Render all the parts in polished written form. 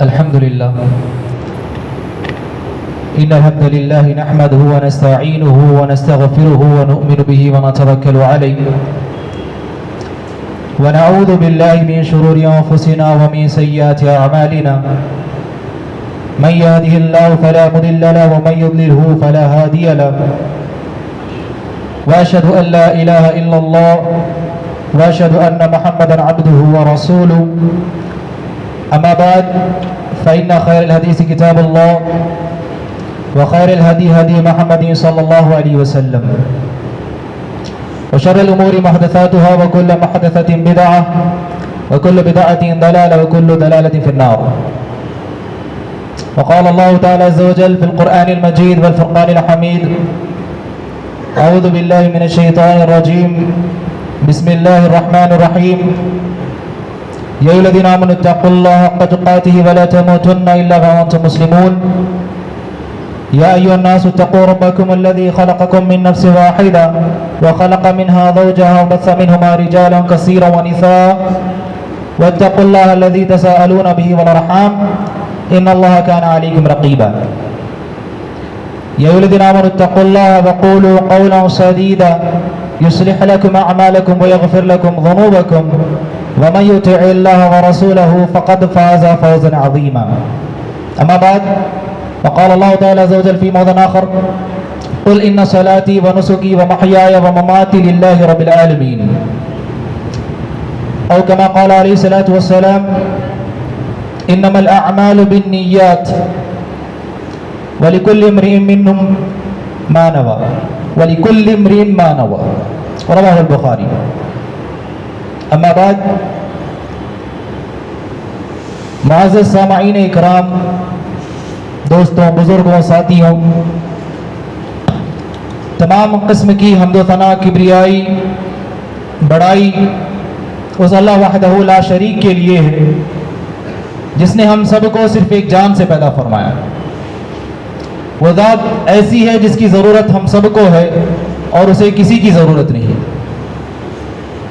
الحمد لله إن الحمد لله نحمده ونستعينه ونستغفره ونؤمن به ونتوكل عليه ونعوذ بالله من شرور أنفسنا ومن سيئات أعمالنا من يهده الله فلا مضل له ومن يضلله فلا هادي له وأشهد أن لا إله إلا الله وأشهد أن محمدا عبده ورسوله أما بعد فإن خير الحديث كتاب الله وخير الهدي هدي محمد صلى الله عليه وسلم وشر الأمور محدثاتها وكل محدثة بدعة وكل بدعة ضلالة وكل ضلالة في النار. وقال الله تعالى عز وجل في القرآن المجيد والفرقان الحميد: أعوذ بالله من الشيطان الرجيم بسم الله الرحمن الرحيم يا أيها الذين آمنوا اتقوا الله حق تقاته ولا تموتن إلا وأنتم مسلمون يا أيها الناس اتقوا ربكم الذي خلقكم من نفس واحدة وخلق منها زوجها وبث منهما رجالا كثيرا ونساء واتقوا الله الذي تساءلون به والأرحام إن الله كان عليكم رقيبا يا أيها الذين آمنوا اتقوا الله وقولوا قولا سديدا يصلح لكم أعمالكم ويغفر لكم ذنوبكم ومن يطع الله ورسوله فقد فاز فوزا عظيما. أما بعد وقال الله تعالى عز وجل في موضع آخر: قل إن صلاتي ونسكي ومحياي ومماتي لله رب العالمين. أو كما قال عليه الصلاة والسلام: إنما الأعمال بالنيات ولكل امرئ منهم ما نوى ولكل امرئ ما نوى. رواه البخاري. اما بعد، معزز سامعین اکرام، دوستوں، بزرگوں، ساتھیوں، تمام قسم کی حمد و ثنا، کبریائی، بڑائی اس اللہ وحدہ لا شریک کے لیے ہے جس نے ہم سب کو صرف ایک جان سے پیدا فرمایا. وہ ذات ایسی ہے جس کی ضرورت ہم سب کو ہے اور اسے کسی کی ضرورت نہیں.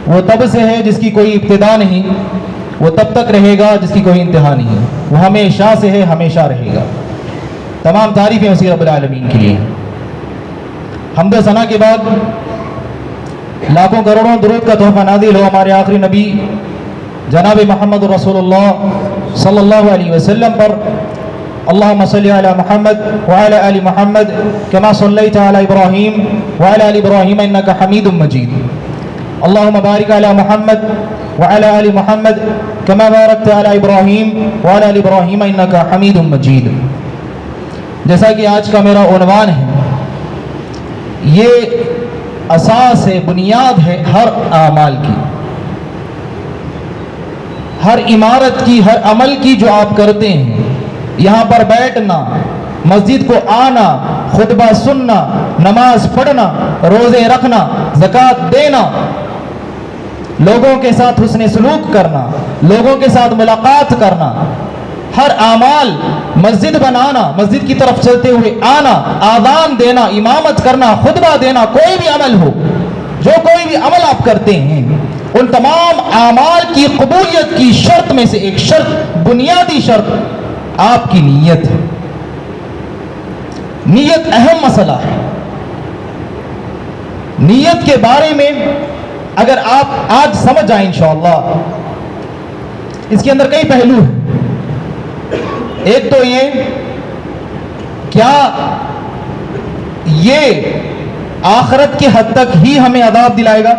وہ تب سے ہے جس کی کوئی ابتدا نہیں، وہ تب تک رہے گا جس کی کوئی انتہا نہیں. وہ ہمیشہ سے ہے، ہمیشہ رہے گا. تمام تعریفیں اسی رب العالمین کے لیے. حمد و ثنا کے بعد لاکھوں کروڑوں درود کا تحفہ نازل ہو ہمارے آخری نبی جناب محمد رسول اللہ صلی اللہ علیہ وسلم پر. اللہم صلی علی محمد وعلی آل محمد کما صلیت علی ابراہیم وعلی آل ابراہیم انکا حمید مجید. اللہم بارک علی محمد وعلی آل محمد کما بارکت علی ابراہیم وعلی آل ابراہیم انکا حمید مجید. جیسا کہ آج کا میرا عنوان ہے، یہ اساس ہے، بنیاد ہے ہر اعمال کی، ہر عمارت کی، ہر عمل کی جو آپ کرتے ہیں. یہاں پر بیٹھنا، مسجد کو آنا، خطبہ سننا، نماز پڑھنا، روزے رکھنا، زکوٰۃ دینا، لوگوں کے ساتھ حسن سلوک کرنا، لوگوں کے ساتھ ملاقات کرنا، ہر اعمال، مسجد بنانا، مسجد کی طرف چلتے ہوئے آنا، آذان دینا، امامت کرنا، خطبہ دینا، کوئی بھی عمل ہو، جو کوئی بھی عمل آپ کرتے ہیں، ان تمام اعمال کی قبولیت کی شرط میں سے ایک شرط، بنیادی شرط آپ کی نیت ہے. نیت اہم مسئلہ ہے. نیت کے بارے میں اگر آپ آج سمجھ جائیں انشاءاللہ، اس کے اندر کئی پہلو ہیں. ایک تو یہ، کیا یہ آخرت کے حد تک ہی ہمیں عذاب دلائے گا؟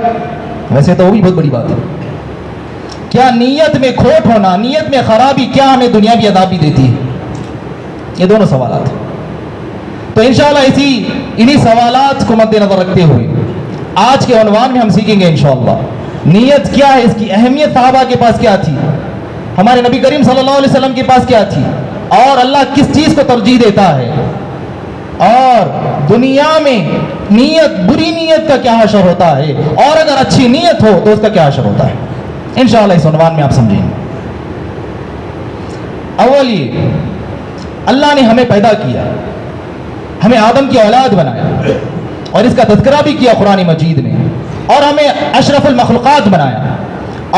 ویسے تو وہ بھی بہت بڑی بات ہے. کیا نیت میں کھوٹ ہونا، نیت میں خرابی، کیا ہمیں دنیاوی عذاب بھی دیتی ہے؟ یہ دونوں سوالات ہیں. تو انشاءاللہ انہی سوالات کو مد نظر رکھتے ہوئے آج کے عنوان میں ہم سیکھیں گے انشاءاللہ نیت کیا ہے، اس کی اہمیت صحابہ کے پاس کیا تھی، ہمارے نبی کریم صلی اللہ علیہ وسلم کے پاس کیا تھی، اور اللہ کس چیز کو ترجیح دیتا ہے، اور دنیا میں نیت، بری نیت کا کیا حشر ہوتا ہے، اور اگر اچھی نیت ہو تو اس کا کیا حشر ہوتا ہے. انشاءاللہ اس عنوان میں آپ سمجھیں گے. اول یہ، اللہ نے ہمیں پیدا کیا، ہمیں آدم کی اولاد بنایا، اور اس کا تذکرہ بھی کیا قرآن مجید میں، اور ہمیں اشرف المخلوقات بنایا،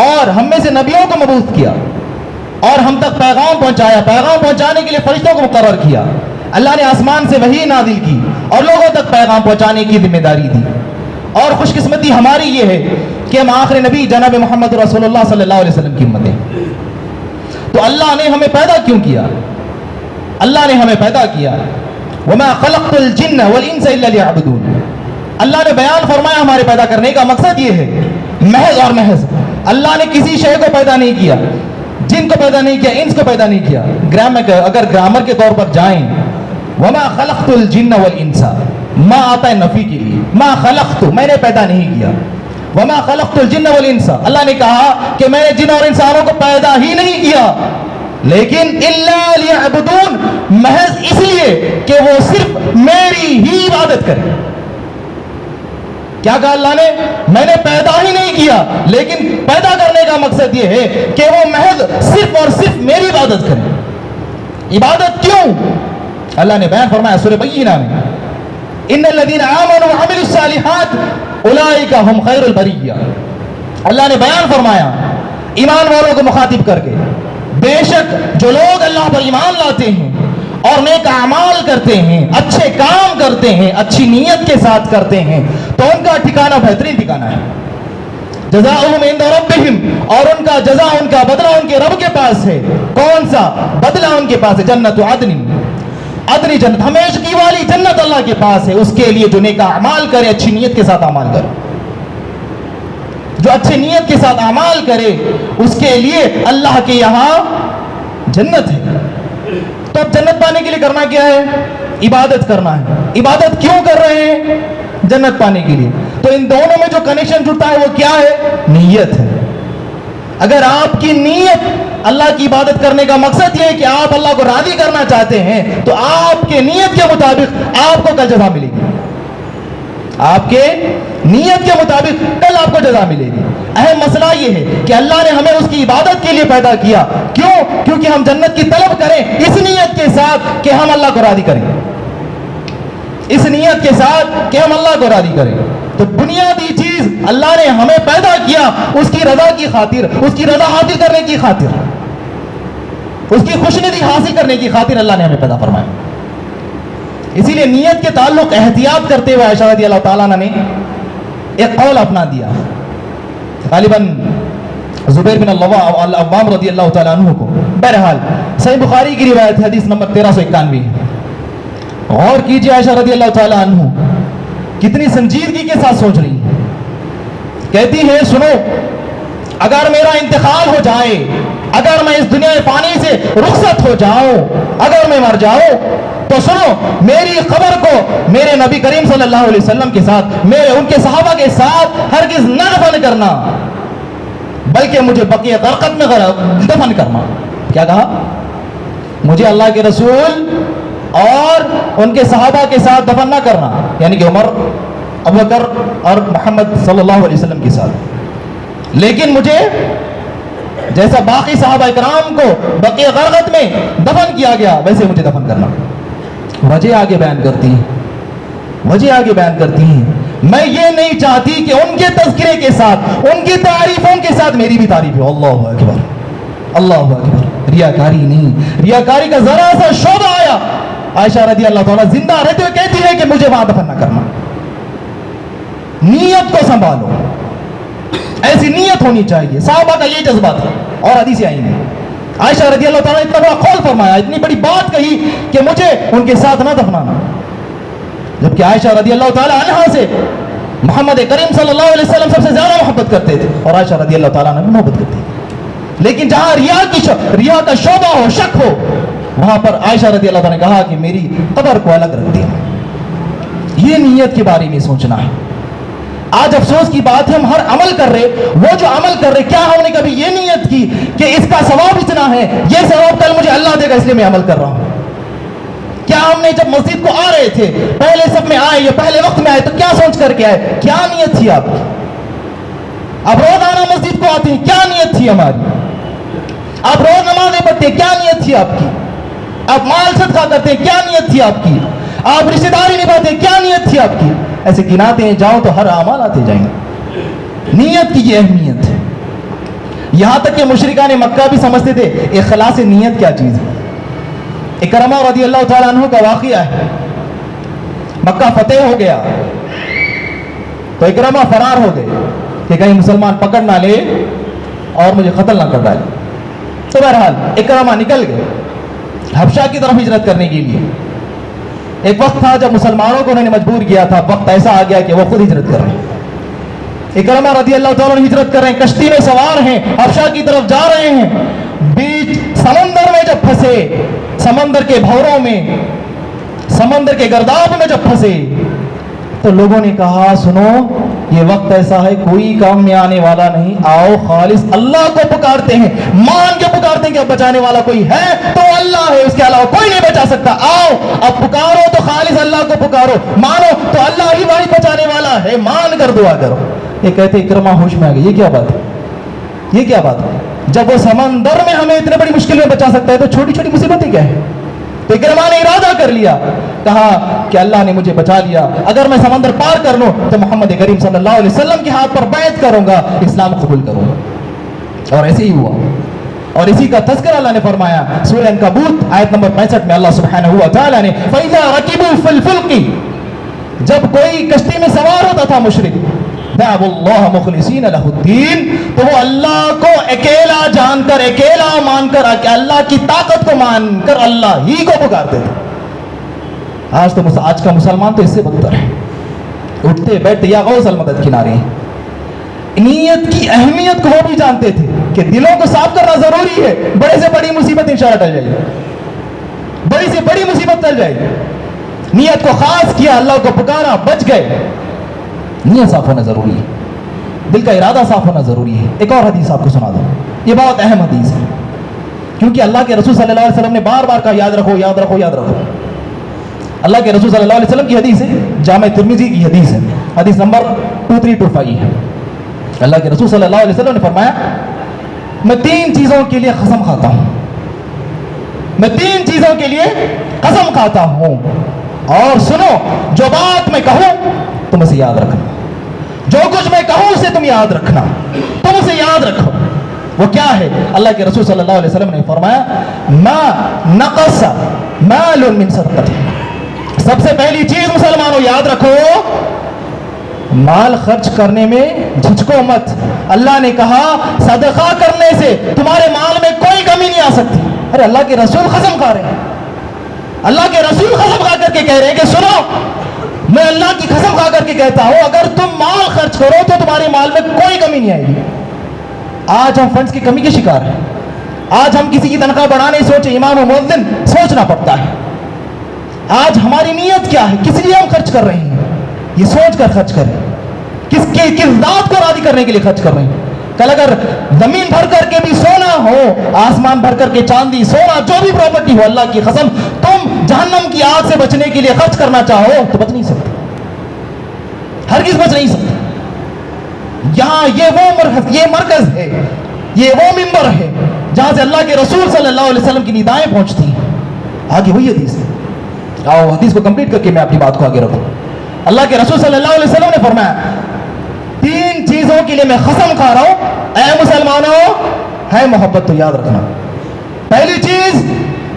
اور ہم میں سے نبیوں کو مبعوث کیا، اور ہم تک پیغام پہنچایا. پیغام پہنچانے کے لیے فرشتوں کو مقرر کیا. اللہ نے آسمان سے وحی نازل کی اور لوگوں تک پیغام پہنچانے کی ذمہ داری دی. اور خوش قسمتی ہماری یہ ہے کہ ہم آخر نبی جناب محمد رسول اللہ صلی اللہ علیہ وسلم کی امت ہیں. تو اللہ نے ہمیں پیدا کیوں کیا؟ اللہ نے ہمیں پیدا کیا وَمَا خَلَقْتُ الْجِنَّ وَالْإِنسَ إِلَّا لِيَعْبُدُونَ. اللہ نے بیان فرمایا ہمارے پیدا کرنے کا مقصد یہ ہے محض اور محض. اللہ نے کسی شے کو پیدا نہیں کیا, جن کو پیدا نہیں کیا, انس کو پیدا نہیں کیا. اگر گرامر کے طور پر جائیں وَمَا خَلَقْتُ الْجِنَّ وَالْإِنسَ ما آتا ہے نفی کے لیے. ما خلقت میں نے پیدا نہیں کیا. وَمَا خَلَقْتُ الْجِنَّ وَالْإِنسَ اللہ نے کہا کہ میں نے جن اور انسانوں کو پیدا ہی نہیں کیا, لیکن إِلَّا لِيَعْبُدُونَ محض اس لیے کہ وہ صرف میری ہی عبادت کریں. کیا کہا اللہ نے؟ میں نے پیدا ہی نہیں کیا, لیکن پیدا کرنے کا مقصد یہ ہے کہ وہ محض صرف اور صرف میری عبادت کریں. عبادت کیوں؟ اللہ نے بیان فرمایا سورہ بینہ میں ان الذین آمنوا وعملوا الصالحات اولئک هم خیر البریہ. اللہ نے بیان فرمایا ایمان والوں کو مخاطب کر کے, بے شک جو لوگ اللہ پر ایمان لاتے ہیں اور نیک اعمال کرتے ہیں, اچھے کام کرتے ہیں, اچھی نیت کے ساتھ کرتے ہیں, تو ان کا ٹھکانہ بہترین ٹھکانہ ہے. جزاؤہم عند ربہم اور ان کا جزا, ان کا بدلہ ان کے رب کے پاس ہے. کون سا بدلہ ان کے پاس ہے؟ جنت عدن, عدنی جنت, ہمیشگی والی جنت اللہ کے پاس ہے. اس کے لیے جو نیک اعمال کرے, اچھی نیت کے ساتھ اعمال کرے, جو اچھی نیت کے ساتھ اعمال کرے اس کے لیے اللہ کے یہاں جنت ہے. تو اب جنت پانے کے لیے کرنا کیا ہے؟ عبادت کرنا ہے. عبادت کیوں کر رہے ہیں؟ جنت پانے کے لیے. تو ان دونوں میں جو کنیکشن جڑتا ہے وہ کیا ہے؟ نیت ہے. اگر آپ کی نیت اللہ کی عبادت کرنے کا مقصد یہ ہے کہ آپ اللہ کو راضی کرنا چاہتے ہیں, تو آپ کے نیت کے مطابق آپ کو کل جزا ملے گی. آپ کے نیت کے مطابق کل آپ کو جزا ملے گی. اہم مسئلہ یہ ہے کہ اللہ نے ہمیں اس کی عبادت کے لیے پیدا کیا. کیوں؟ کیونکہ ہم جنت کی طلب کریں اس نیت کے ساتھ کہ ہم اللہ کو راضی کریں, اس نیت کے ساتھ کہ ہم اللہ کو راضی کریں. تو بنیادی چیز اللہ نے ہمیں پیدا کیا اس کی رضا کی خاطر, اس کی رضا حاصل کرنے کی خاطر, اس کی خوشندی حاصل کرنے کی خاطر اللہ نے ہمیں پیدا فرمایا. اسی لیے نیت کے تعلق احتیاط کرتے ہوئے عائشہ رضی اللہ تعالیٰ عنہ نے ایک قول اپنا دیا. غالباً زبیر بن العوام رضی اللہ تعالیٰ عنہ کو. بہرحال صحیح بخاری کی روایت حدیث نمبر 1391. غور کیجیے عائشہ رضی اللہ تعالیٰ عنہ کتنی سنجیدگی کے ساتھ سوچ رہی ہے. کہتی ہے سنو, اگر میرا انتقال ہو جائے, اگر میں اس دنیا پانی سے رخصت ہو جاؤں, اگر میں مر جاؤں, تو سنو میری قبر کو میرے نبی کریم صلی اللہ علیہ وسلم کے ساتھ, ان کے صحابہ کے ساتھ ہرگز نہ دفن کرنا, بلکہ مجھے بقیہ غرقت میں دفن کرنا. کیا کہا؟ مجھے اللہ کے رسول اور ان کے صحابہ کے ساتھ دفن نہ کرنا, یعنی کہ عمر, ابوبکر اور محمد صلی اللہ علیہ وسلم کے ساتھ, لیکن مجھے جیسا باقی صحابہ اکرام کو بقیہ غرقت میں دفن کیا گیا ویسے مجھے دفن کرنا. وجہ آگے بیان کرتی ہیں, وجہ آگے بیان کرتی ہیں, میں یہ نہیں چاہتی کہ ان کے تذکرے کے ساتھ, ان کی تعریفوں کے ساتھ میری بھی تعریف ہو. اللہ اکبر, اللہ اکبر. ریاکاری نہیں, ریاکاری کا ذرا سا شعبہ آیا, عائشہ رضی اللہ تعالیٰ زندہ رہتے ہوئے کہتی ہے کہ مجھے وہاں دفن نہ کرنا. نیت کو سنبھالو, ایسی نیت ہونی چاہیے. صحابہ کا یہ جذبہ تھا اور حدیثیں آئی ہیں. عائشہ رضی اللہ تعالیٰ نے اتنا بڑا قول فرمایا, اتنی بڑی بات کہی کہ مجھے ان کے ساتھ نہ دفنانا, جبکہ عائشہ رضی اللہ تعالیٰ عنہا سے محمد کریم صلی اللہ علیہ وسلم سب سے زیادہ محبت کرتے تھے اور عائشہ رضی اللہ تعالیٰ عنہ محبت کرتے تھے. لیکن جہاں ریا کا شعبہ ہو, شک ہو, وہاں پر عائشہ رضی اللہ تعالیٰ نے کہا کہ میری قبر کو الگ رکھ دیا. یہ نیت کے بارے میں سوچنا ہے. آج افسوس کی بات ہے ہم ہر عمل کر رہے, وہ جو عمل کر رہے, کیا ہم نے کبھی یہ نیت کی کہ اس کا ثواب اتنا ہے, یہ ثواب کل مجھے اللہ دے گا اس لیے میں عمل کر رہا ہوں. کیا ہم نے جب مسجد کو آ رہے تھے, پہلے سب میں آئے یا پہلے وقت میں آئے, تو کیا سوچ کر کے آئے, کیا نیت تھی آپ کی؟ آپ روزانہ مسجد کو آتے ہیں, کیا نیت تھی ہماری؟ آپ روز نمازیں پڑھتے ہیں, کیا نیت تھی آپ کی؟ آپ مال صدقہ کرتے ہیں, کیا نیت تھی آپ کی؟ آپ رشتہ داری نبھاتے ہیں, کیا نیت تھی آپ کی؟ ایسے گناتے ہیں جاؤ تو ہر اعمال آتے جائیں گے. نیت کی یہ اہمیت ہے. یہاں تک کہ مشرکان مکہ بھی سمجھتے تھے اخلاص نیت کیا چیز ہے. اکرمہ رضی اللہ تعالیٰ عنہ کا واقعہ ہے. مکہ فتح ہو گیا تو اکرمہ فرار ہو گئے کہ کہیں مسلمان پکڑ نہ لے اور مجھے قتل نہ کر ڈالے. تو بہرحال اکرمہ نکل گئے حبشہ کی طرف ہجرت کرنے کے لیے. ایک وقت تھا جب مسلمانوں کو انہوں نے مجبور کیا تھا, وقت ایسا آ گیا کہ وہ خود ہجرت کر رہے ہیں. اکرمہ رضی اللہ تعالیٰ عنہ ہجرت کر رہے ہیں, کشتی میں سوار ہیں, حبشہ کی طرف جا رہے ہیں. بیچ سمندر میں جب پھنسے, سمندر کے بھوروں میں, سمندر کے گرداب میں جب پھنسے, تو لوگوں نے کہا سنو یہ وقت ایسا ہے کوئی کام میں آنے والا نہیں, آؤ خالص اللہ کو پکارتے ہیں, مان کے پکارتے ہیں کہ اب بچانے والا کوئی ہے تو اللہ ہے, اس کے علاوہ کوئی نہیں بچا سکتا. آؤ اب پکارو تو خالص اللہ کو پکارو, مانو تو اللہ ہی واحد بچانے والا ہے, مان کر دعا کرو. یہ کہتے اکرمہ ہوش میں آ گئے, یہ کیا بات ہے, یہ کیا بات ہے؟ جب وہ سمندر میں ہمیں اتنے بڑی مشکل میں بچا سکتا ہے تو چھوٹی چھوٹی مصیبتیں کیا ہے؟ تو اکرمہ نے ارادہ کر لیا, کہا کہ اللہ نے مجھے بچا لیا, اگر میں سمندر پار کر لوں تو محمد کریم صلی اللہ علیہ وسلم کے ہاتھ پر بیعت کروں گا, اسلام قبول کروں گا. اور ایسے ہی ہوا, اور اسی کا تذکرہ اللہ نے فرمایا سورہ عنکبوت آیت نمبر 65 میں. اللہ سبحانہ و تعالیٰ نے فَإِذَا رَكِبُوا فِي الْفُلْكِ, جب کوئی کشتی میں سوار ہوتا تھا مشرک, دعوا اللہ مخلصین لہ الدین, تو وہ اللہ کو اکیلا جان کر, اکیلا مان کر, اللہ کی طاقت کو مان کر اللہ ہی کو پکارتے تھے. آج کا مسلمان تو اس سے بدتر ہے, اٹھتے بیٹھتے یا غوث المدد کنارے ہیں. نیت کی اہمیت کو وہ بھی جانتے تھے کہ دلوں کو صاف کرنا ضروری ہے, بڑے سے بڑی مصیبت انشاءاللہ ٹل جائے گی, بڑی سے بڑی مصیبت ٹل جائے گی. نیت کو خاص کیا, اللہ کو پکارا, بچ گئے. نیت صاف ہونا ضروری ہے, دل کا ارادہ صاف ہونا ضروری ہے. ایک اور حدیث آپ کو سنا دوں, یہ بہت اہم حدیث ہے کیونکہ اللہ کے رسول صلی اللہ علیہ وسلم نے بار بار کہا یاد رکھو یاد رکھو یاد رکھو. اللہ کے رسول صلی اللہ علیہ وسلم کی حدیث ہے, جامع ترمذی کی حدیث ہے, حدیث نمبر 2325 ہے. اللہ کے رسول صلی اللہ علیہ وسلم نے فرمایا میں 3 چیزوں کے لیے قسم کھاتا ہوں, میں 3 چیزوں کے لیے قسم کھاتا ہوں, اور سنو جو بات میں کہوں تم اسے یاد رکھنا, جو کچھ میں کہوں اسے تم یاد رکھنا, تم اسے یاد رکھو. وہ کیا ہے؟ اللہ کے رسول صلی اللہ علیہ وسلم نے فرمایا ما نقص مال من صدقہ. سب سے پہلی چیز مسلمانوں یاد رکھو, مال خرچ کرنے میں جھجکو مت. اللہ نے کہا صدقہ کرنے سے تمہارے مال میں کوئی کمی نہیں آ سکتی. ارے اللہ کے رسول قسم کھا رہے ہیں, اللہ کے رسول قسم کھا کر کے کہہ رہے ہیں کہ سنو میں اللہ کی قسم کھا کر کے کہتا ہوں اگر تم مال خرچ کرو تو تمہارے مال میں کوئی کمی نہیں آئے گی. آج ہم فنڈز کی کمی کے شکار ہیں, آج ہم کسی کی تنخواہ بڑھانے سوچے, امام و مؤذن سوچنا پڑتا ہے. آج ہماری نیت کیا ہے, کس لیے ہم خرچ کر رہے ہیں, یہ سوچ کر خرچ کریں, کس ذات کو راضی کرنے کے لیے خرچ کر رہے ہیں. کل اگر زمین بھر کر کے بھی سونا ہو, آسمان بھر کر کے چاندی, سونا, جو بھی پراپرٹی ہو, اللہ کی قسم تم جہنم کی آگ سے بچنے کے لیے خرچ کرنا چاہو تو بچ نہیں سکتے, ہرگز بچ نہیں سکتے. یہاں یہ مرکز ہے, یہ وہ منبر ہے جہاں سے اللہ کے رسول صلی اللہ علیہ وسلم کی ندائیں پہنچتی ہیں. آگے وہی حدیث ہے, آؤ حدیث کو کمپلیٹ کر کے میں اپنی بات کو آگے رکھوں. اللہ کے رسول صلی اللہ علیہ وسلم نے فرمایا 3 چیزوں کے لیے میں قسم کھا رہا ہوں, اے مسلمانوں ہے محبت تو یاد رکھنا. پہلی چیز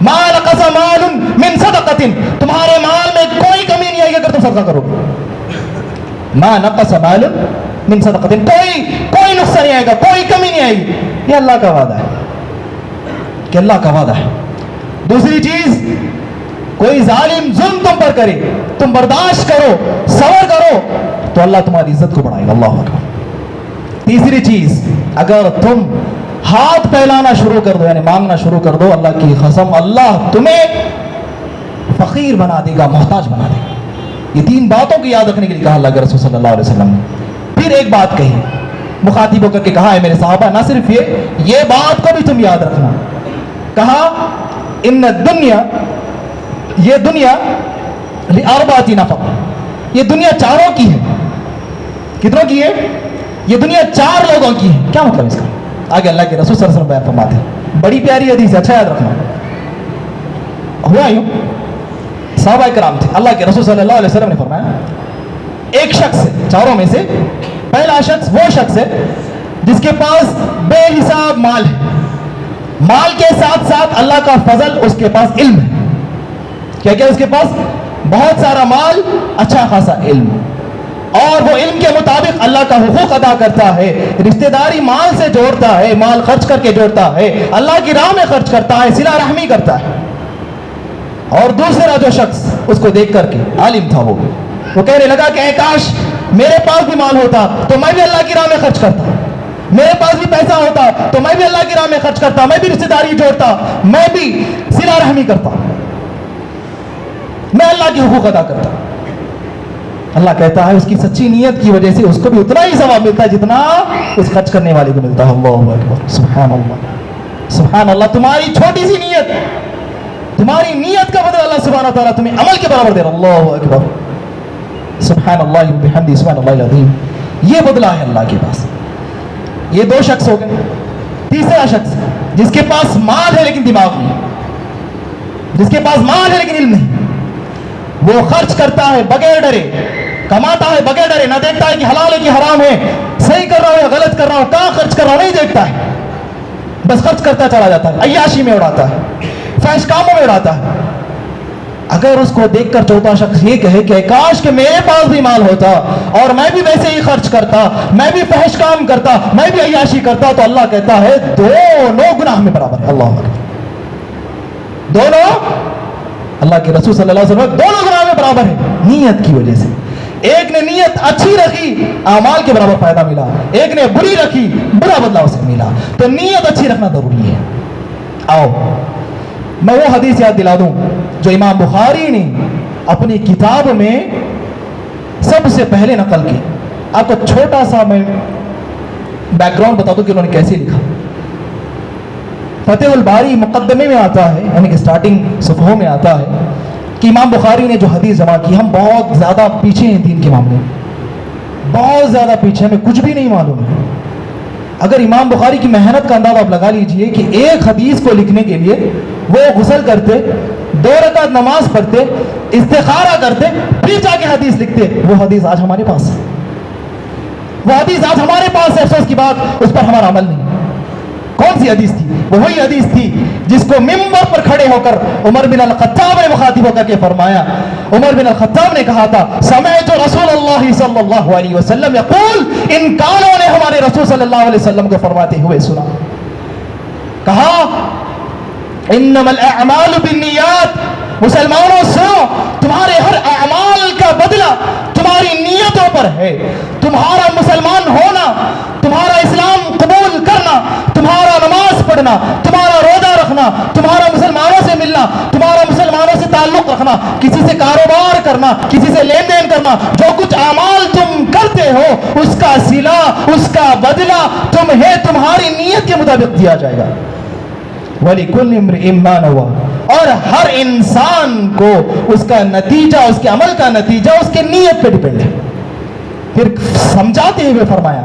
ما نقص مال من صدقۃ, تمہارے مال میں کوئی کمی نہیں آئے گی اگر تم صدقہ کرو. ما نقص مال من صدقۃ, کوئی نقصان نہیں آئے گا, کوئی کمی نہیں آئے گی. یہ اللہ کا وعدہ ہے, کہ اللہ کا وعدہ ہے. دوسری چیز کوئی ظالم ظلم تم پر کرے, تم برداشت کرو, صبر کرو تو اللہ تمہاری عزت کو بڑھائے گا. اللہ اکبر. تیسری چیز اگر تم ہاتھ پھیلانا شروع کر دو, یعنی مانگنا شروع کر دو, اللہ کی قسم اللہ تمہیں فقیر بنا دے گا, محتاج بنا دے گا. یہ 3 باتوں کو یاد رکھنے کے لیے کہا اللہ کے رسول صلی اللہ علیہ وسلم نے. پھر ایک بات کہی, مخاطب ہو کر کے کہا ہے میرے صحابہ نہ صرف یہ بات کو بھی تم یاد رکھنا. کہا ان الدنیا, یہ دنیا لاربعۃ نفر, یہ دنیا 4 کی ہے. کتنوں کی ہے؟ یہ دنیا 4 لوگوں کی ہے. کیا مطلب اس کا؟ آگے اللہ کے رسول صلی اللہ علیہ وسلم بیان فرماتے ہیں, بڑی پیاری حدیث ہے, اچھا یاد رکھنا. ہوا یوں, صحابہ کرام تھے, اللہ کے رسول صلی اللہ علیہ وسلم نے فرمایا ایک شخص ہے 4 میں سے, پہلا شخص وہ شخص ہے جس کے پاس بے حساب نصاب مال ہے. مال کے ساتھ ساتھ اللہ کا فضل اس کے پاس علم ہے. کیا کیا اس کے پاس؟ بہت سارا مال، اچھا خاصا علم، اور وہ علم کے مطابق اللہ کا حقوق ادا کرتا ہے. رشتہ داری مال سے جوڑتا ہے، مال خرچ کر کے جوڑتا ہے، اللہ کی راہ میں خرچ کرتا ہے، صلہ رحمی کرتا ہے. اور دوسرا جو شخص اس کو دیکھ کر کے عالم تھا، وہ کہنے لگا کہ اے کاش میرے پاس بھی مال ہوتا تو میں بھی اللہ کی راہ میں خرچ کرتا، میرے پاس بھی پیسہ ہوتا تو میں بھی اللہ کی راہ میں خرچ کرتا، میں بھی رشتہ داری جوڑتا، میں بھی صلہ رحمی کرتا، میں اللہ کے حقوق ادا کرتا. اللہ کہتا ہے اس کی سچی نیت کی وجہ سے اس کو بھی اتنا ہی ثواب ملتا ہے جتنا اس خرچ کرنے والے کو ملتا ہے. اللہ اکبر، سبحان اللہ، سبحان اللہ. تمہاری چھوٹی سی نیت، تمہاری نیت کا بدلہ اللہ سبحانہ وتعالیٰ تمہیں عمل کے برابر دے رہا. اللہ اکبر، سبحان اللہ وبحمدہ، سبحان اللہ العظیم. یہ بدلہ ہے اللہ کے پاس. یہ دو شخص ہو گئے. تیسرا شخص جس کے پاس مال ہے لیکن دماغ نہیں، جس کے پاس مال ہے لیکن علم نہیں. وہ خرچ کرتا ہے بغیر ڈرے، کماتا ہے بغیر ڈرے، نہ دیکھتا ہے کہ حلال ہے کہ حرام ہے، صحیح کر رہا ہوں یا غلط کر رہا ہوں، کہاں خرچ کر رہا ہوں نہیں دیکھتا ہے، بس خرچ کرتا چلا جاتا ہے، عیاشی میں اڑاتا ہے، فحش کاموں میں اڑاتا ہے. اگر اس کو دیکھ کر چوتھا شخص یہ کہے کہ کاش کہ میرے پاس بھی مال ہوتا اور میں بھی ویسے ہی خرچ کرتا، میں بھی فحش کام کرتا، میں بھی عیاشی کرتا، تو اللہ کہتا ہے دونوں گناہ میں برابر ہے. اللہ اکبر، دونوں، اللہ کے رسول صلی اللہ علیہ وسلم دونوں گناہ میں برابر ہے نیت کی وجہ سے. ایک نے نیت اچھی رکھی، اعمال کے برابر فائدہ ملا، ایک نے بری رکھی، برا بدلہ اسے ملا. تو نیت اچھی رکھنا ضروری ہے. آؤ میں وہ حدیث یاد دلا دوں جو امام بخاری نے اپنی کتاب میں سب سے پہلے نقل کی. آپ کو چھوٹا سا میں بیک گراؤنڈ بتا دوں کہ انہوں نے کیسے لکھا. فتح الباری مقدمے میں آتا ہے، یعنی کہ سٹارٹنگ صفحوں میں آتا ہے کہ امام بخاری نے جو حدیث جمع کی. ہم بہت زیادہ پیچھے ہیں دین کے معاملے میں، بہت زیادہ پیچھے، ہمیں کچھ بھی نہیں معلوم ہے. اگر امام بخاری کی محنت کا اندازہ آپ لگا لیجئے کہ ایک حدیث کو لکھنے کے لیے وہ غسل کرتے، 2 رکعت نماز پڑھتے، استخارہ کرتے، پھر جا کے حدیث لکھتے. وہ حدیث آج ہمارے پاس ہے، وہ حدیث آج ہمارے پاس ہے. افسوس کی بات اس پر ہمارا عمل نہیں. کون سی حدیث تھی؟ وہ وہی حدیث تھی جس کو منبر پر کھڑے ہو کر عمر بن الخطاب نے مخاطب ہو کر کے فرمایا. عمر بن الخطاب نے کہا تھا سمعت رسول اللہ صلی اللہ علیہ وسلم یقول، ان کانوں نے ہمارے رسول صلی اللہ علیہ وسلم کو فرماتے ہوئے سنا. کہا انما الاعمال بالنیات، مسلمانوں سنو، تمہارے ہر اعمال کا بدلہ تمہاری نیتوں پر ہے. تمہارا مسلمان ہونا، تمہارا اسلام قبول کرنا، تمہارا نماز پڑھنا، تمہارا روزہ رکھنا، تمہارا مسلمانوں سے ملنا، تمہارا مسلمانوں سے تعلق رکھنا، کسی سے کاروبار کرنا، کسی سے لین دین کرنا، جو کچھ اعمال تم کرتے ہو اس کا صلہ، اس کا بدلہ تمہیں تمہاری نیت کے مطابق دیا جائے گا. وَلِكُلِّ امْرِئٍ مَّا نَوَىٰ، اور ہر انسان کو اس کا نتیجہ، اس کے عمل کا نتیجہ اس کے نیت پہ ڈیپینڈ ہے. پھر سمجھاتے ہوئے فرمایا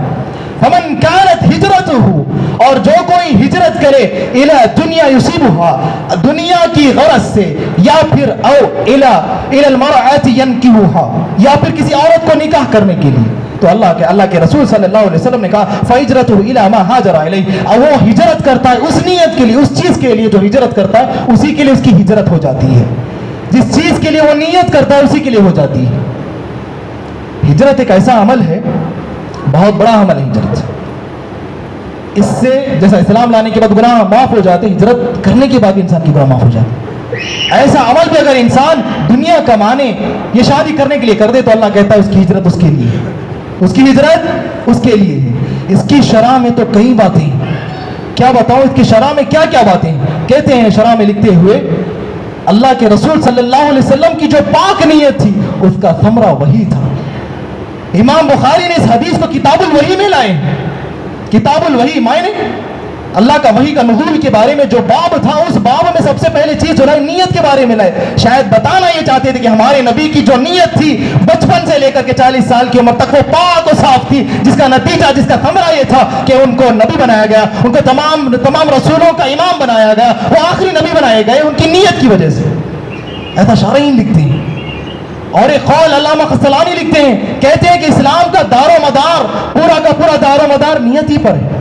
فَمَنْ كَانَتْ هِجْرَتُهُ، اور جو کوئی ہجرت کرے إِلَى دُنْيَا يُصِيبُهَا، دنیا کی غرض سے، یا پھر او إِلَى الْمَرْأَةِ يَنْكِحُهَا، یا پھر کسی عورت کو نکاح کرنے کے لیے، تو اللہ کے رسول صلی اللہ علیہ وسلم نے کہا فَهِجْرَتُهُ إِلَى مَا هَاجَرَ إِلَيْهِ، اور وہ ہجرت کرتا ہے اس نیت کے لیے، اس چیز کے لیے جو ہجرت کرتا ہے اسی کے لیے اس کی ہجرت ہو جاتی ہے. جس چیز کے لیے وہ نیت کرتا ہے اسی کے لیے ہو جاتی ہے. ہجرت ایک ایسا عمل ہے، بہت بڑا عمل ہے ہجرت. اس سے جیسا اسلام لانے کے بعد گناہ معاف ہو جاتے، ہجرت کرنے کے بعد انسان کی گناہ معاف ہو جاتے. ایسا عمل بھی اگر انسان دنیا کمانے یا شادی کرنے کے لیے کر دے تو اللہ کہتا ہے اس کی ہجرت اس کے لیے ہے، اس کی ہجرت اس کے لیے ہے. اس کی شرح میں تو کئی باتیں ہیں، کیا بتاؤں اس کی شرح میں کیا کیا باتیں ہیں. کہتے ہیں شرح میں لکھتے ہوئے اللہ کے رسول صلی اللہ علیہ وسلم کی جو پاک نیت تھی اس کا ثمرہ وہی تھا. امام بخاری نے اس حدیث کو کتاب الوحی میں لائے. کتاب الوحی معنی اللہ کا وحی کا نزول کے بارے میں جو باب تھا، اس باب میں سب سے پہلے چیز جو لائے نیت کے بارے میں لائے. شاید بتانا یہ چاہتے تھے کہ ہمارے نبی کی جو نیت تھی بچپن سے لے کر کے 40 سال کی عمر تک وہ پاک و صاف تھی، جس کا نتیجہ، جس کا ثمرہ یہ تھا کہ ان کو نبی بنایا گیا، ان کو تمام رسولوں کا امام بنایا گیا، وہ آخری نبی بنائے گئے ان کی نیت کی وجہ سے. ایسا شارحین لکھتے ہیں. اور ایک قول علامہ قسطلانی لکھتے ہیں، کہتے ہیں کہ اسلام کا دار و مدار، پورا کا پورا دار و مدار نیت ہی پر ہے.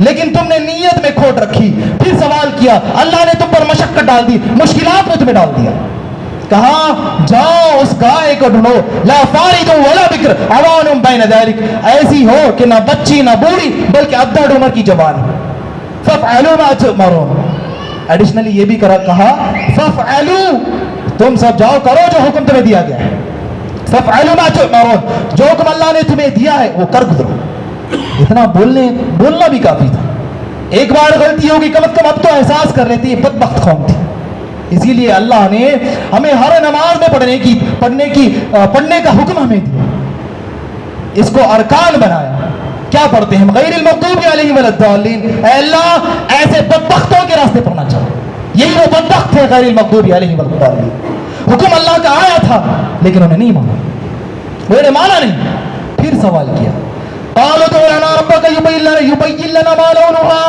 لیکن تم نے نیت میں کھوٹ رکھی. پھر سوال کیا, اللہ نے تم پر مشقت ڈال دی, مشکلات میں تمہیں ڈال دیا. کہا جاؤ اس گائے کو ڈھونڈو, لا فارد ولا بکر عوان بین ذلک, ایسی ہو کہ نہ بچی نہ بوڑھی بلکہ ابدڑ عمر کی جوان. فافعلوا ما تؤمرون, ایڈیشنلی یہ بھی کہا فافعلوا, تم سب جاؤ کرو جو حکم تمہیں دیا گیا ہے. فافعلوا ما تؤمرون, جو حکم اللہ نے تمہیں دیا ہے وہ کر گزرو. اتنا بولنا بھی کافی تھا. ایک بار غلطی ہوگی کم از کم اب تو احساس کر لیتی ہے, بدبخت قوم تھی. اسی لیے اللہ نے ہمیں ہر نماز میں پڑھنے کا حکم ہمیں دیا, اس کو ارکان بنایا. کیا پڑھتے ہیں؟ غیر المغضوب علیہم ولا الضالین. اے اللہ ایسے بدبختوں کے راستے پڑھنا چاہو. یہی وہ بدبخت تھے غیر المغضوب علیہم ولا الضالین. حکم اللہ کا آیا تھا لیکن انہوں نے نہیں مانا, وہ نے مانا نہیں. پھر سوال کیا, قالوا ادع لنا ربک یبین لنا ما لونها,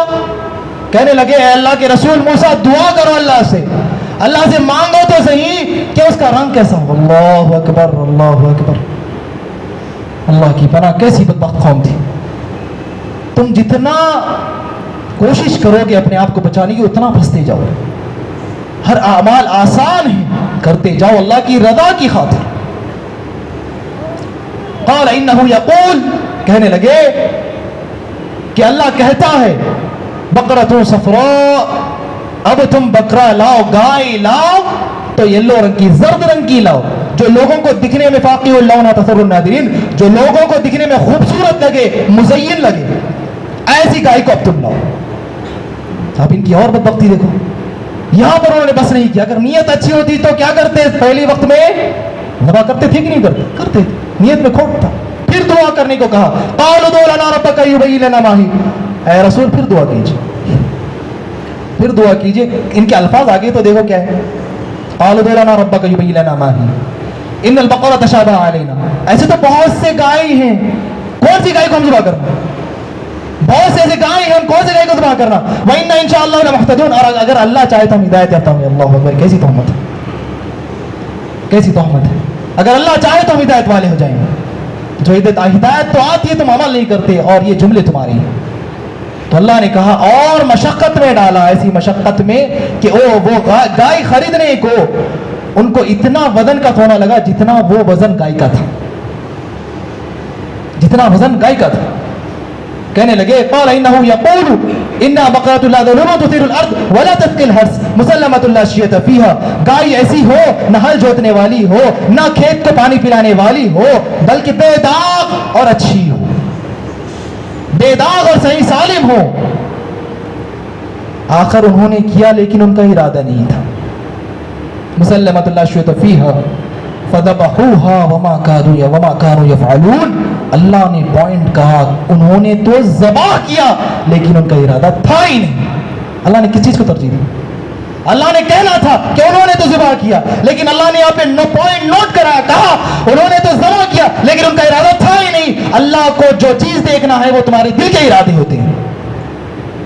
کہنے لگے اے اللہ کے رسول موسیٰ دعا کرو اللہ سے, اللہ سے مانگو تو صحیح کہ اس کا رنگ کیسا ہو. اللہ اکبر اللہ اکبر, اللہ کی پناہ, کیسی بدبخت قوم تھی. تم جتنا کوشش کرو گے اپنے آپ کو بچانے کی اتنا پھنستے جاؤ. ہر اعمال آسان ہے, کرتے جاؤ اللہ کی رضا کی خاطر. قال انه یقول, کہنے لگے کہ اللہ کہتا ہے بقرۃ صفراء, اب تم بکرا لاؤ, گائے لاؤ تو یلو رنگ کی, زرد رنگ کی لاؤ, جو لوگوں کو دکھنے میں فاقی اللون تصر الناظرین, جو لوگوں کو دکھنے میں خوبصورت لگے, مزین لگے, ایسی گائے کو اب تم لاؤ. اب ان کی اور بدبختی دیکھو. یہاں پر انہوں نے بس نہیں کیا. اگر نیت اچھی ہوتی تو کیا کرتے, پہلے وقت میں ذبح کرتے تھے کہ نہیں کرتے؟ کرتے تھے. نیت میں کھوٹ تھا. پھر دعا کرنے کو کہا, قالوا ادع لنا ربک یبین لنا ما ہی, اے رسول پھر دعا کیجیے, پھر دعا کیجیے. ان کے الفاظ آگے تو دیکھو کیا ہے, قالوا ادع لنا ربک یبین لنا ما ہی ان البقرۃ تشابہ علینا. ایسے تو بہت سے گائے ہیں, کون سی گائے کو ہم ذبح کرنا؟ بہت سے ایسے گائے ہیں, ہم کون سی گائے کو ذبح کرنا؟ وَإِنَّا إِنشَاءَ اللَّهُ لَمُهْتَدُونَ, اور اگر اللہ چاہے تو ہم ہدایت یافتہ ہوں گے. اللہ اکبر, کیسی تہمت ہے, کیسی تہمت ہے. اگر اللہ چاہے تو ہم ہدایت والے ہو جائیں گے. جو ہدایت تو آتی ہے تم عمل نہیں کرتے, اور یہ جملے تمہاری ہیں. تو اللہ نے کہا اور مشقت میں ڈالا, ایسی مشقت میں کہ وہ گائے خریدنے کو ان کو اتنا وزن کا ہونا لگا جتنا وہ وزن گائے کا تھا, جتنا وزن گائے کا تھا. کہنے لگے قال انه يقول انها بقرة لا ذلول تثير الارض ولا تسقي الحرث مسلمة لا شية فيها, گائے ایسی ہو نہ ہل جوتنے والی ہو, نہ کھیت کو پانی پلانے والی ہو, بلکہ بے داغ اور اچھی ہو, بے داغ اور صحیح سالم ہو. آخر انہوں نے کیا لیکن ان کا ارادہ نہیں تھا. مسلمۃ لا شیۃ فیہا فذبحوها وما كانوا يفعلون. اللہ نے پوائنٹ کہا, انہوں نے تو ذبح کیا لیکن ان کا ارادہ تھا ہی نہیں. اللہ نے کس چیز کو ترجیح دی؟ اللہ نے کہنا تھا کہ انہوں نے تو ذبح کیا, لیکن اللہ نے یہاں پہ پوائنٹ نوٹ کرایا, کہا انہوں نے تو ذبح کیا لیکن ان کا ارادہ تھا ہی نہیں. اللہ کو جو چیز دیکھنا ہے وہ تمہارے دل کے ارادے ہوتے ہیں.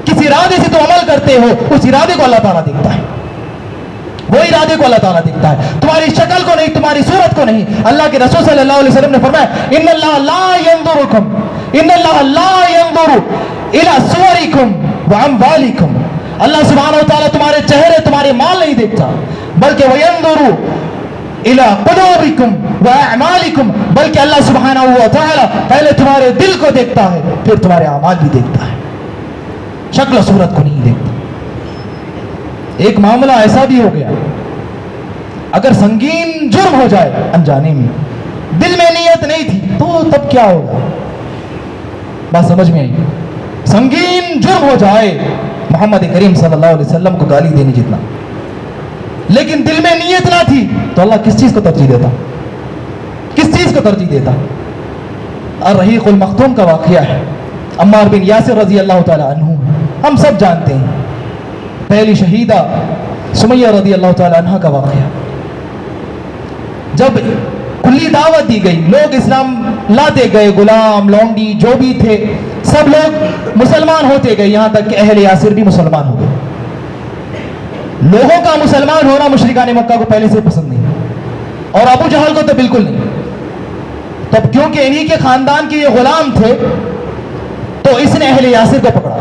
کس ارادے سے تم عمل کرتے ہو اس ارادے کو اللہ تعالیٰ دیکھتا ہے, وہ ارادے کو اللہ تعالیٰ دیکھتا ہے, تمہاری شکل کو نہیں, تمہاری صورت کو نہیں. اللہ کے رسول صلی اللہ علیہ وسلم نے فرمایا ان اللہ لا ينظر الى صورکم واموالکم. اللہ سبحانہ و تعالیٰ تمہارے چہرے, تمہارے مال نہیں دیکھتا, بلکہ وینظر الى قلوبکم واعمالکم, بلکہ اللہ سبحانہ و تعالیٰ پہلے تمہارے دل کو دیکھتا ہے پھر تمہارے اعمال بھی دیکھتا ہے, شکل و صورت کو نہیں دیکھتا. ایک معاملہ ایسا بھی ہو گیا, اگر سنگین جرم ہو جائے انجانے میں, دل میں نیت نہیں تھی, تو تب کیا ہوگا؟ بات سمجھ میں آئی؟ سنگین جرم ہو جائے, محمد کریم صلی اللہ علیہ وسلم کو گالی دینی جتنا, لیکن دل میں نیت نہ تھی, تو اللہ کس چیز کو ترجیح دیتا؟ کس چیز کو ترجیح دیتا؟ الرحیق المختوم کا واقعہ ہے, عمار بن یاسر رضی اللہ تعالی عنہ, ہم سب جانتے ہیں. پہلی شہیدہ سمیہ رضی اللہ تعالی عنہ کا واقعہ. جب کلی دعوت دی گئی, لوگ اسلام لاتے گئے, غلام لونڈی جو بھی تھے سب لوگ مسلمان ہوتے گئے, یہاں تک کہ اہل یاسر بھی مسلمان ہو گئے. لوگوں کا مسلمان ہونا مشرکان مکہ کو پہلے سے پسند نہیں, اور ابو جہل کو تو بالکل نہیں. تب کیونکہ انہی کے خاندان کے یہ غلام تھے تو اس نے اہل یاسر کو پکڑا,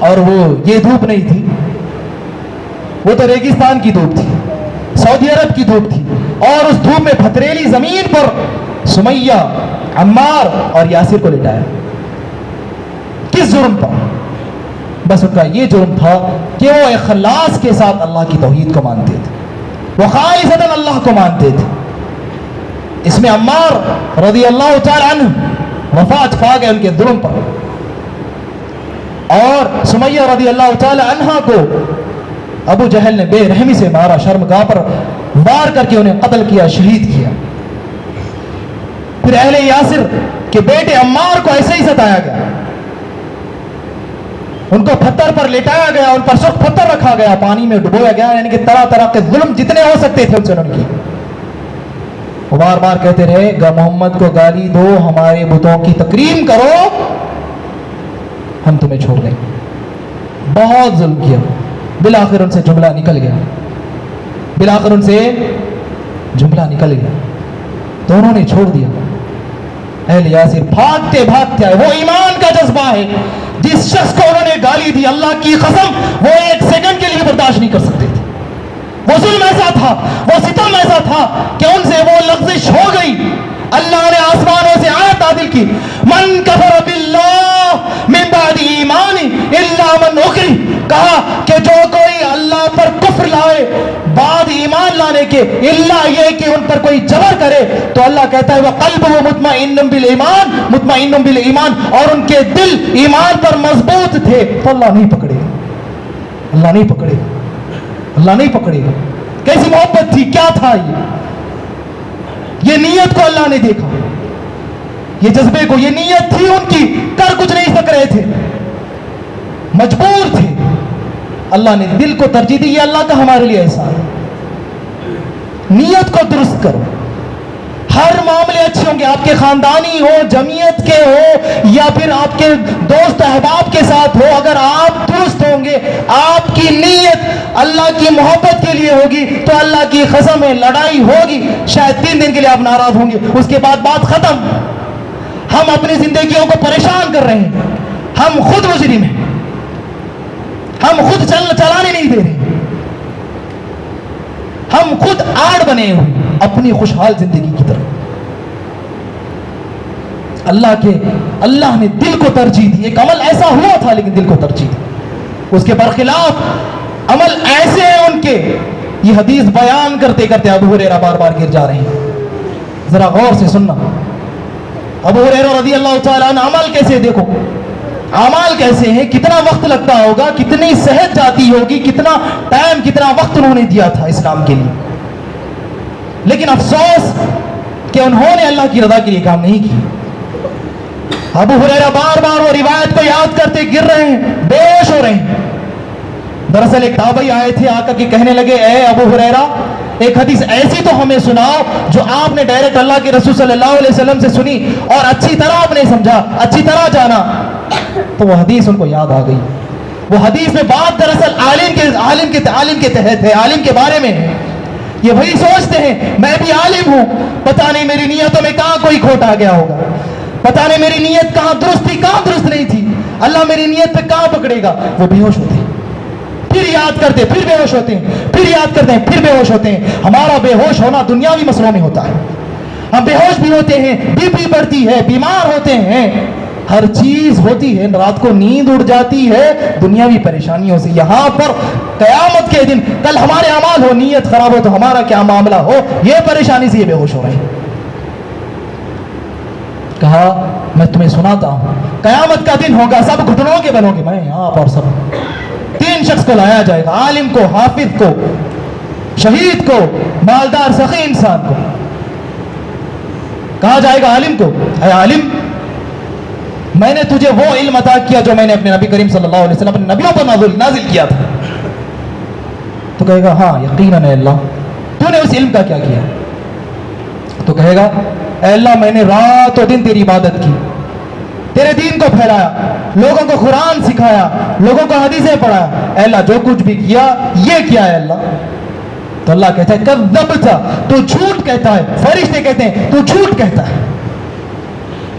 اور وہ یہ دھوپ نہیں تھی، وہ تو ریگستان کی دھوپ تھی، سعودی عرب کی دھوپ تھی، اور اس دھوپ میں پتھریلی زمین پر سمیہ، عمار اور یاسر کو لٹایا۔ کس جرم پر؟ بس ان کا یہ جرم تھا کہ وہ اخلاص کے ساتھ اللہ کی توحید کو مانتے تھے، وہ خالصتاً اللہ کو مانتے تھے۔ اس میں عمار رضی اللہ تعالی عنہ وفات پا گئے ان کے جرم پر، اور سمیہ رضی اللہ تعالی عنہ کو ابو جہل نے بے رحمی سے مارا، شرمگاہ پر وار کر کے انہیں قتل کیا، شہید کیا۔ پھر اہل یاسر کے بیٹے عمار کو ایسے ہی ستایا گیا، ان کو پتھر پر لٹایا گیا، ان پر سخت پتھر رکھا گیا، پانی میں ڈبویا گیا، یعنی کہ طرح طرح کے ظلم جتنے ہو سکتے تھے ان سے انہوں نے کیے۔ وہ بار بار کہتے رہے محمد کو گالی دو، ہمارے بتوں کی تکریم کرو، ہم تمہیں چھوڑ دیں۔ بہت ظلم کیا، بالآخر ان سے جملہ نکل گیا، بالآخر ان سے جملہ نکل گیا تو انہوں نے چھوڑ دیا۔ اہل یاسر بھاگتے بھاگتے آئے۔ وہ ایمان کا جذبہ ہے، جس شخص کو انہوں نے گالی دی، اللہ کی قسم وہ ایک سیکنڈ کے لیے برداشت نہیں کر سکتے تھے۔ وہ ظلم ایسا تھا، وہ ستم ایسا تھا کہ ان سے وہ لغزش ہو گئی۔ اللہ نے آسمانوں سے آیت نازل کی، من کفر باللہ من بعد ایمان الا من اکرہ، کہا کہ جو کوئی اللہ پر کفر لائے بعد ایمان لانے کے، الا یہ کہ ان پر کوئی جبر کرے، تو اللہ کہتا ہے وقلبہ مطمئن بالایمان، مطمئن بالایمان، اور ان کے دل ایمان پر مضبوط تھے، تو اللہ نہیں پکڑے گا، اللہ نہیں پکڑے گا، اللہ نہیں پکڑے گا۔ کیسی محبت تھی، کیا تھا یہ نیت کو اللہ نے دیکھا، یہ جذبے کو، یہ نیت تھی ان کی، کر کچھ نہیں سک رہے تھے، مجبور تھے، اللہ نے دل کو ترجیح دی۔ یہ اللہ کا ہمارے لیے احسان ہے۔ نیت کو درست کرو، ہر معاملے اچھے ہوں گے، آپ کے خاندانی ہو، جمعیت کے ہو، یا پھر آپ کے دوست احباب کے ساتھ ہو، اگر آپ درست ہوں گے، آپ کی نیت اللہ کی محبت کے لیے ہوگی، تو اللہ کی قسم ہے لڑائی ہوگی، شاید 3 دن کے لیے آپ ناراض ہوں گے، اس کے بعد بات ختم۔ ہم اپنی زندگیوں کو پریشان کر رہے ہیں، ہم خود مجرم ہیں، ہم خود چلانے نہیں دے رہے، ہم خود آڑ بنے ہوئے اپنی خوشحال زندگی کی طرف۔ اللہ نے دل کو ترجیح دی، ایک عمل ایسا ہوا تھا لیکن دل کو ترجیح دی، اس کے برخلاف عمل ایسے ہیں ان کے۔ یہ حدیث بیان کرتے کرتے ابو ہریرہ بار بار گر جا رہے ہیں، ذرا غور سے سننا۔ ابو ہریرہ رضی اللہ تعالیٰ عنہ، عمل کیسے، دیکھو اعمال کیسے ہیں، کتنا وقت لگتا ہوگا، کتنی صحت جاتی ہوگی، کتنا ٹائم، کتنا وقت انہوں نے دیا تھا اسلام کے لیے، لیکن افسوس کہ انہوں نے اللہ کی رضا کے لیے کام نہیں کیا۔ ابو ہریرہ بار بار وہ روایت کو یاد کرتے گر رہے ہیں، بے ہوش ہو رہے ہیں۔ دراصل ایک تابعی آئے تھے، آ کر کے کہنے لگے اے ابو ہریرہ، ایک حدیث ایسی تو ہمیں سناؤ جو آپ نے ڈائریکٹ اللہ کے رسول صلی اللہ علیہ وسلم سے سنی اور اچھی طرح آپ نے سمجھا، اچھی طرح جانا۔ تو وہ حدیث ان کو یاد آ گئی۔ وہ حدیث میں بات دراصل عالم کے تحت ہے، عالم کے بارے میں ہے۔ یہ وہی سوچتے ہیں میں بھی عالم ہوں، پتہ نہیں میری نیتوں میں کہاں کوئی کھوٹ آ گیا ہوگا، پتہ نہیں میری نیت کہاں درست تھی، کہاں درست نہیں تھی، اللہ میری نیت پہ کہاں پکڑے گا۔ وہ بے ہوش ہوتے ہیں، پھر یاد کرتے، پھر بے ہوش ہوتے ہیں، پھر یاد کرتے ہیں، پھر بے ہوش ہوتے ہیں۔ ہمارا بے ہوش ہونا دنیاوی مسئلوں میں ہوتا ہے، ہم بے ہوش بھی ہوتے ہیں، بی پی بڑھتی ہے، بیمار ہوتے ہیں، ہر چیز ہوتی ہے، رات کو نیند اڑ جاتی ہے دنیاوی پریشانیوں سے۔ یہاں پر قیامت کے دن کل ہمارے اعمال ہو، نیت خراب ہو تو ہمارا کیا معاملہ ہو، یہ پریشانی سے یہ بے ہوش ہو رہے ہیں۔ کہا میں تمہیں سناتا ہوں، قیامت کا دن ہوگا، سب گھٹنوں کے بنو گے، میں آپ اور سب، 3 شخص کو لایا جائے گا، عالم کو، حافظ کو، شہید کو، مالدار سخی انسان کو۔ کہا جائے گا عالم کو، اے عالم، میں نے تجھے وہ علم عطا کیا جو میں نے اپنے نبی کریم صلی اللہ علیہ وسلم اپنے نبیوں پر نازل کیا تھا۔ تو کہے گا ہاں یقیناً اے اللہ، تو نے اس علم کا کیا کیا؟ تو کہے گا اے اللہ، میں نے رات و دن تیری عبادت کی، تیرے دین کو پھیلایا، لوگوں کو قرآن سکھایا، لوگوں کو حدیثیں پڑھایا، اے اللہ جو کچھ بھی کیا یہ کیا ہے اللہ۔ تو اللہ کہتا ہے کذبت، تو جھوٹ کہتا ہے، فرشتے کہتے ہیں تو جھوٹ کہتا ہے،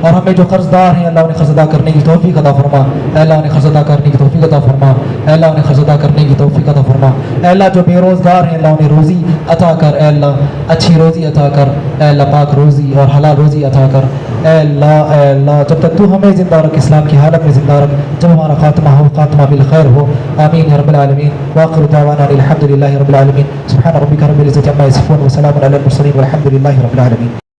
اور ہمیں جو قرض دار ہیں اللہ انہیں قرض ادا کرنے کی توفیق عطا فرما، اے اللہ انہیں قرض ادا کرنے کی توفیق عطا فرما، اے اللہ انہیں قرض ادا کرنے کی توفیق عطا فرما، اے اللہ جو بے روزگار ہیں اللہ انہیں روزی عطا کر، اے اللہ اچھی روزی عطا کر، اے اللہ پاک روزی اور حلال روزی عطا کر، اے اللہ جب تک تو ہمیں زندہ رکھ، اسلام کی حالت میں زندہ رکھ، جب ہمارا خاتمہ ہو خاتمہ بالخیر ہو، آمین یا رب العالمین، وآخر دعوانا الحمد للہ رب العالمین، سبحان ربک رب العزة عما یصفون وسلام علی المرسلین والحمد للہ رب العالمین۔